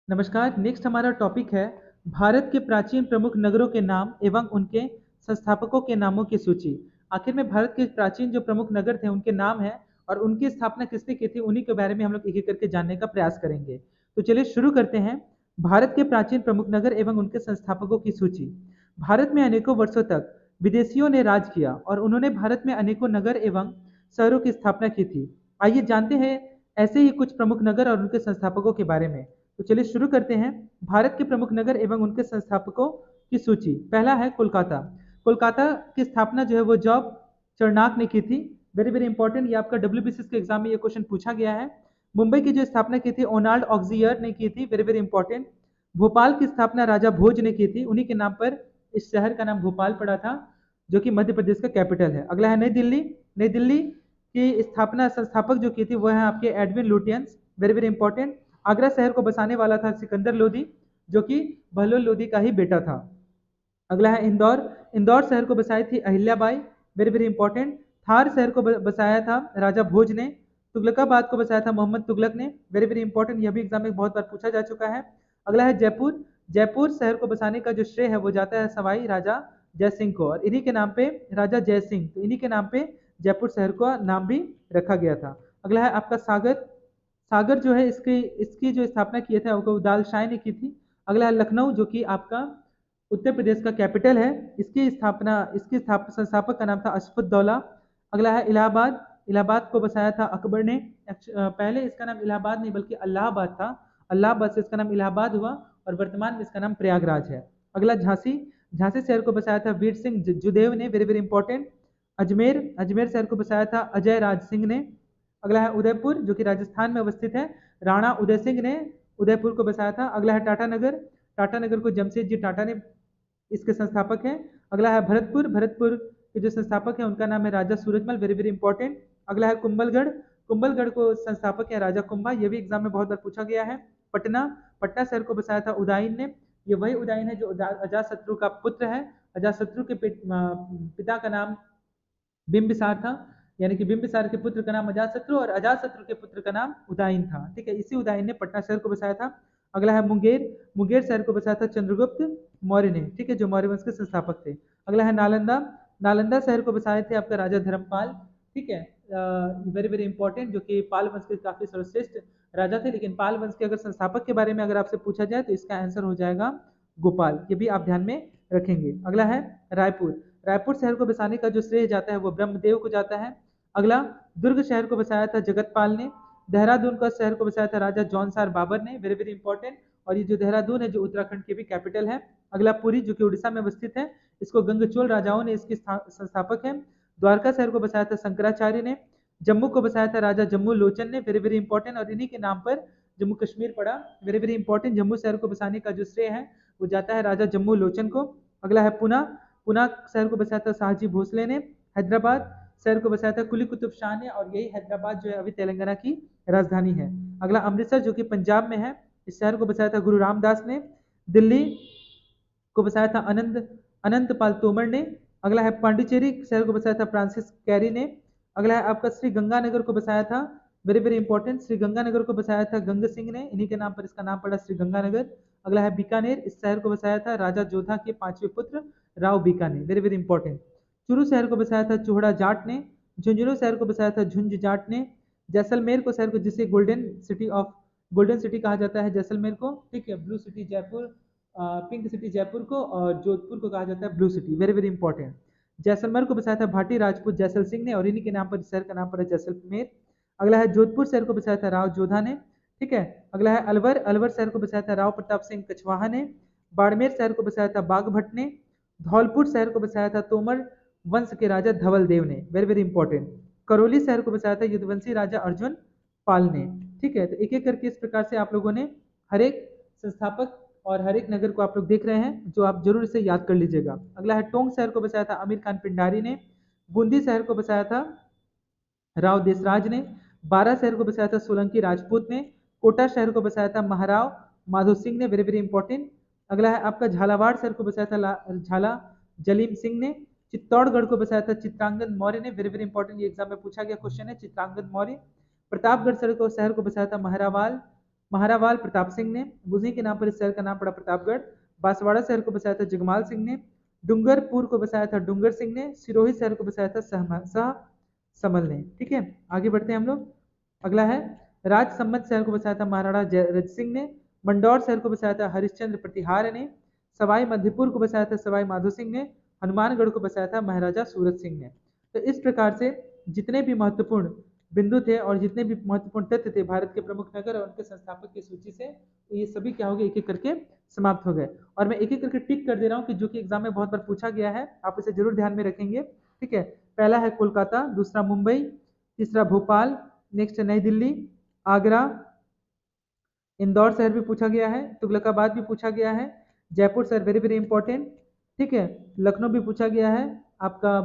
नमस्कार। नेक्स्ट हमारा टॉपिक है भारत के प्राचीन प्रमुख नगरों के नाम एवं उनके संस्थापकों के नामों की सूची। आखिर में भारत के प्राचीन जो प्रमुख नगर थे उनके नाम हैं और उनकी स्थापना किसने की थी, उन्हीं के बारे में हम लोग एक एक करके जानने का प्रयास करेंगे। तो चलिए शुरू करते हैं। भारत के प्राचीन प्रमुख नगर एवं उनके संस्थापकों की सूची। भारत में अनेकों वर्षों तक विदेशियों ने राज किया और उन्होंने भारत में अनेकों नगर एवं शहरों की स्थापना की थी। आइए जानते हैं ऐसे ही कुछ प्रमुख नगर और उनके संस्थापकों के बारे में। तो चलिए शुरू करते हैं। भारत के प्रमुख नगर एवं उनके संस्थापकों की सूची। पहला है कोलकाता। कोलकाता की स्थापना जो है वो जॉब चरनाक ने की थी। वेरी वेरी इंपॉर्टेंट, ये आपका डब्ल्यूबीसीएस के एग्जाम में ये क्वेश्चन पूछा गया है। मुंबई की जो स्थापना की थी ओनाल्ड ऑक्सियर ने की थी। Very very important. भोपाल की स्थापना राजा भोज ने की थी, उन्हीं के नाम पर इस शहर का नाम भोपाल पड़ा था, जो कि मध्य प्रदेश का कैपिटल है। अगला है नई दिल्ली। नई दिल्ली की स्थापना संस्थापक जो की थी वो है आपके Edwin Lutyens. Very very important. Agra शहर को बसाने वाला था सिकंदर लोदी, जो कि बहलोल लोदी का ही बेटा था। अगला है इंदौर। इंदौर शहर को बसाई थी Ahilyabai. Very very important. Thar शहर को बसाया था राजा भोज ने। तुगलकाबाद को बसाया था मोहम्मद तुगलक ने। वेरी वेरी इंपॉर्टेंट, यह भी एग्जाम में बहुत बार पूछा जा चुका है। अगला है जयपुर। जयपुर शहर को बसाने का जो श्रेय है वो जाता है सवाई राजा जयसिंह को, और इन्हीं के नाम पे राजा जयसिंह, तो इन्हीं के नाम पे जयपुर शहर का नाम भी रखा गया था। अगला है आपका सागर। सागर जो है इसकी इसकी जो स्थापना की था वो उदाल शाह ने की थी। अगला है लखनऊ, जो कि आपका उत्तर प्रदेश का कैपिटल है। इसकी संस्थापक का नाम था अशफुद्दौला। अगला है इलाहाबाद। इलाहाबाद को बसाया था अकबर ने। पहले इसका नाम इलाहाबाद नहीं बल्कि अल्लाहाबाद था। अल्लाहाबाद से इसका नाम इलाहाबाद हुआ और वर्तमान में इसका नाम प्रयागराज है। अगला झांसी। झांसी शहर को बसाया था वीर सिंह जुदेव ने। Very very important. Ajmer. Ajmer शहर को बसाया था अजय राज सिंह ने। अगला है उदयपुर, जो कि राजस्थान में अवस्थित है। राणा उदय सिंह ने उदयपुर को बसाया था। अगला है टाटानगर। टाटानगर को जमशेद जी टाटा ने इसके संस्थापक हैं। अगला है भरतपुर। भरतपुर के जो संस्थापक हैं उनका नाम है Raja Surajmal. Very very important. अगला है कुंभलगढ़। कुंभलगढ़ को संस्थापक है राजा कुंभा, यह भी एग्जाम में बहुत बार पूछा गया है। पटना। पटना शहर को बसाया था उदयन ने। ये वही उदयन है जो अजातशत्रु का पुत्र है। अजातशत्रु के पिता का नाम बिंबिसार था, यानी कि बिंबिसार के पुत्र का नाम अजातशत्रु और अजातशत्रु के पुत्र का नाम उदयन था। ठीक है, इसी उदयन ने पटना शहर को बसाया था। अगला है मुंगेर। मुंगेर शहर को बसाया था चंद्रगुप्त मौर्य ने। ठीक है, जो मौर्य वंश के संस्थापक थे। अगला है नालंदा। नालंदा शहर को बसाए थे आपका राजा धर्मपाल। ठीक है, वेरी वेरी इंपॉर्टेंट, जो कि पाल वंश के काफी सर्वश्रेष्ठ राजा थे। लेकिन पाल वंश के अगर संस्थापक के बारे में अगर आपसे पूछा जाए तो इसका आंसर हो जाएगा गोपाल, ये भी आप ध्यान में रखेंगे। अगला है रायपुर। रायपुर शहर को बसाने का जो श्रेय जाता है वो ब्रह्मदेव को जाता है। अगला दुर्ग शहर को बसाया था जगतपाल ने। देहरादून का शहर को बसाया था राजा जौनसार बाबर ने। Very very important. और ये जो देहरादून है जो उत्तराखंड की भी कैपिटल है। अगला पुरी, जो कि उड़ीसा में अवस्थित है, इसको गंगचोल राजाओं ने इसके संस्थापक है। द्वारका शहर को बसाया था शंकराचार्य ने। जम्मू को बसाया था राजा जम्मू लोचन ने। वेरी वेरी इंपॉर्टेंट, और इन्हीं के नाम पर जम्मू कश्मीर पड़ा। Very very important. जम्मू शहर को बसाने का जो श्रेय है वो जाता है राजा जम्मू लोचन को। अगला है पुना। पुना शहर को बसाया था शाहजी भोसले ने। हैदराबाद शहर को बसाया था कुली कुतुब शाह ने, और यही हैदराबाद जो है अभी तेलंगाना की राजधानी है। अगला अमृतसर, जो कि पंजाब में है, इस शहर को बसाया था गुरु रामदास ने। दिल्ली को बसाया था अनंत पाल तोमर ने। अगला है पांडिचेरी शहर को बसाया था फ्रांसिस कैरी ने। अगला है आपका श्री गंगानगर को बसाया था, very very important, Shri Ganganagar को बसाया था गंग सिंह ने, इन्हीं के नाम पर इसका नाम पड़ा श्री गंगानगर। अगला है बीकानेर। इस शहर को बसाया था राजा जोधा के पांचवें पुत्र Rao Bikaner. Very very important. Churu शहर को बसाया था चूहड़ा जाट ने। झुंझुनू शहर को बसाया था झुंझ जाट ने। जैसलमेर को शहर को, जिसे गोल्डन सिटी कहा जाता है जैसलमेर को, ठीक है, blue city Jaipur, pink city Jaipur को, और जोधपुर को कहा जाता है blue city. Very very important. Jaisalmer को बसाया था भाटी राजपूत जैसल सिंह ने, और इन्हीं के नाम पर शहर का नाम पड़ा जैसलमेर। अगला है जोधपुर शहर को बसाया था राव जोधा ने। ठीक है, अगला है अलवर। अलवर शहर को बसाया था राव प्रताप सिंह कछवाहा ने। बाड़मेर शहर को बसाया था बाघ भट्ट ने। धौलपुर शहर को बसाया था तोमर वंश के राजा धवल देव ने। Very very important. करौली शहर को बसाया था युद्धवंशी राजा अर्जुन पाल ने। ठीक है, तो एक एक करके इस प्रकार से आप लोगों ने हर एक संस्थापक और हर एक नगर को आप लोग देख रहे हैं, जो आप जरूर इसे याद कर लीजिएगा। अगला है टोंक शहर को बसाया था आमिर खान पिंडारी ने। बूंदी शहर को बसाया था राव देसराज ने। बारा शहर को बसाया था सोलंकी राजपूत ने। कोटा शहर को बसाया था महाराव माधो सिंह ने। Very very important. अगला है आपका झालावाड़ शहर को बसाया था झाला जलीम सिंह ने। चित्तौड़गढ़ को बसाया था चित्रांगद मौर्य ने। वेरी वेरी इंपॉर्टेंट, ये एग्जाम में पूछा गया क्वेश्चन है, चित्रांगद मौर्य। प्रतापगढ़ शहर को बसाया था महरावाल महारावाल प्रताप सिंह ने, बुझी के नाम पर इस शहर का नाम पड़ा प्रतापगढ़। बांसवाड़ा शहर को बसाया था जगमाल सिंह ने। डूंगरपुर को बसाया था डूंगर सिंह ने। सिरोही शहर को बसाया था शाह समल ने। ठीक है, आगे बढ़ते हैं हम लोग। अगला है राजसमंद शहर को बसाया था महाराणा जयरज सिंह ने। मंदौर शहर को बसाया था हरिश्चंद्र प्रतिहार ने। सवाई मधुपुर को बसाया था सवाई माधो सिंह ने। हनुमानगढ़ को बसाया था महाराजा सूरज सिंह ने। तो इस प्रकार से जितने भी महत्वपूर्ण बिंदु थे और जितने भी महत्वपूर्ण तथ्य थे भारत के प्रमुख नगर और उनके संस्थापक की सूची से, तो ये सभी क्या हो गए, एक एक करके समाप्त हो गए। और मैं एक एक करके टिक कर दे रहा हूँ कि जो कि एग्जाम में बहुत बार पूछा गया है, आप इसे जरूर ध्यान में रखेंगे। ठीक है, पहला है कोलकाता, दूसरा मुंबई, तीसरा भोपाल, नेक्स्ट नई दिल्ली, आगरा, इंदौर शहर भी पूछा गया है, तुगलकाबाद भी पूछा गया है, जयपुर शहर वेरी वेरी इंपॉर्टेंट। ठीक है, लखनऊ भी पूछा गया है, आपका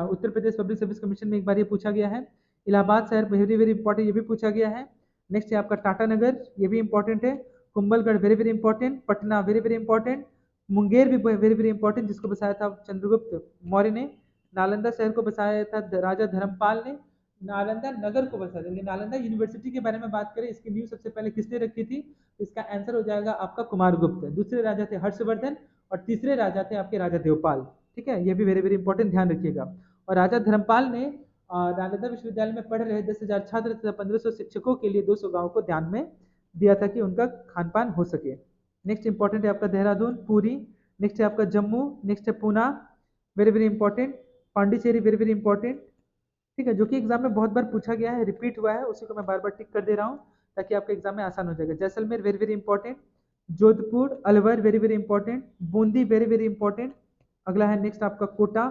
Uttar Pradesh public service commission में एक बार ये पूछा गया है। इलाहाबाद शहर वेरी वेरी इंपॉर्टेंट, ये भी पूछा गया है। नेक्स्ट है आपका टाटा नगर, ये भी इंपॉर्टेंट है। Kumbhalgarh very very important. Patna very very important. Munger भी वेरी वेरी इंपॉर्टेंट, जिसको बसाया था चंद्रगुप्त मौर्य ने। नालंदा शहर को बसाया था राजा धर्मपाल ने। नालंदा नगर को बसा देंगे। नालंदा यूनिवर्सिटी के बारे में बात करें, इसकी नींव सबसे पहले किसने रखी थी? इसका आंसर हो जाएगा आपका कुमारगुप्त। दूसरे राजा थे हर्षवर्धन और तीसरे राजा थे आपके राजा देवपाल। ठीक है, ये भी वेरी वेरी इंपॉर्टेंट, ध्यान रखिएगा। और राजा धर्मपाल ने नालंदा विश्वविद्यालय में पढ़ रहे 10,000 छात्र तथा 1500 शिक्षकों के लिए 200 गाँव को ध्यान में दिया था कि उनका खान पान हो सके। नेक्स्ट इंपॉर्टेंट है आपका देहरादून, पुरी। नेक्स्ट है आपका जम्मू। नेक्स्ट है Poona, very very important. Pondicherry very very important. ठीक है, जो कि एग्जाम में बहुत बार पूछा गया है, रिपीट हुआ है, उसी को मैं बार बार टिक कर दे रहा हूँ ताकि आपके एग्जाम में आसान हो जाएगा। Jaisalmer very very important. Jodhpur, Alwar very very important. Bundi very very important. अगला है नेक्स्ट आपका कोटा,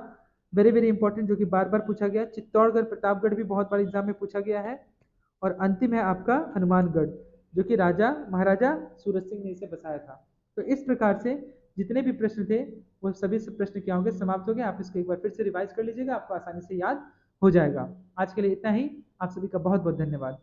वेरी वेरी इंपॉर्टेंट, जो कि बार बार पूछा गया है। चित्तौड़गढ़, प्रतापगढ़ भी बहुत बार एग्जाम में पूछा गया है। और अंतिम है आपका हनुमानगढ़, जो कि राजा महाराजा सूरज सिंह ने इसे बसाया था। तो इस प्रकार से जितने भी प्रश्न थे वो सभी से प्रश्न क्या होंगे, समाप्त हो गए। आप इसको एक बार फिर से रिवाइज कर लीजिएगा, आपको आसानी से याद हो जाएगा। आज के लिए इतना ही। आप सभी का बहुत बहुत धन्यवाद।